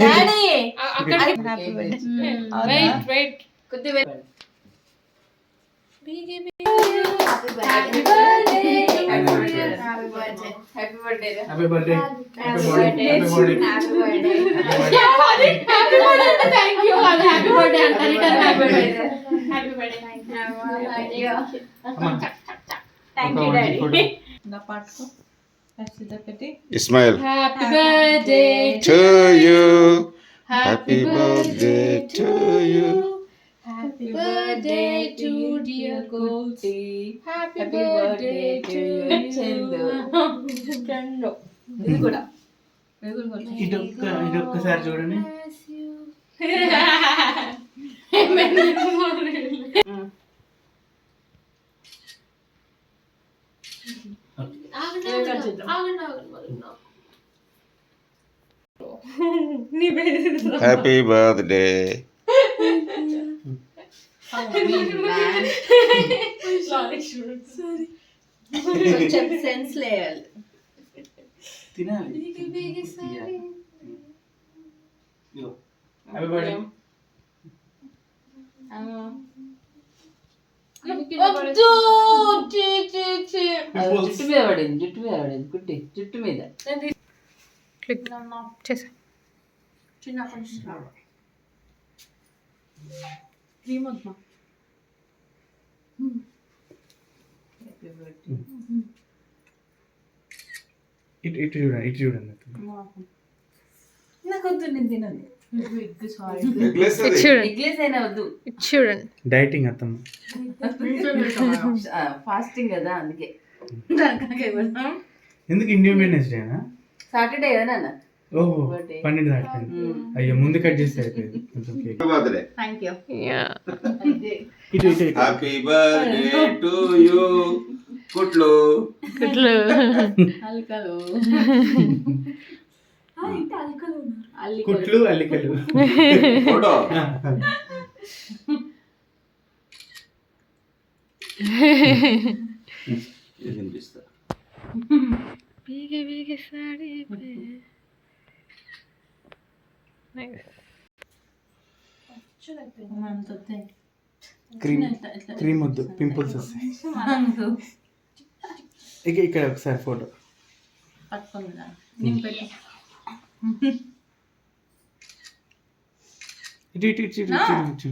Daddy అక్కడ happy birthday wait కొద్ది happy birthday happy birthday happy birthday thank you happy birthday అంట return happy birthday thank you daddy నా పాటకు పెట్టి Ismail. Happy birthday To you. Happy birthday to you. Happy birthday to dear Goldie happy birthday to Chandu ఇది కూడా ఇదొక్కసారి చూడండి. Happy birthday. కొంచెం sense లేయాలి తినాలి. Happy birthday. జుట్టు మీద పడింది గుడ్డి జుట్టు మీద చేసా చిన్న క్రీమ్ వద్దా ఇటు చూడండి. నాకు వద్దు నేను తినదు ఎగ్లెస్ అయినా వద్దు చూడండి డైటింగ్ అత్తమ్మ. ఫాస్టింగ్ కదా అందుకే ఎందుకు ఇండిపెండెన్స్ డేనా? సాటర్డే కదా నాన్న ఓహో 12 దాటిపోయింది. అయ్యో ముందు కట్ చేస్తే అయిపోయింది కొంచెం cake. Happy birthday. Thank you ఇటు Happy birthday to you. Kutlu. అల్లికలు కుట్లు అల్లికలు. Photo. వినిపిస్తా. బీగే సారీ క్రీమ్ వద్దు, పింపుల్స్ వస్తాయి. ఇక్కడ ఒకసారి ఫోటో పట్టుకుందా ఇటు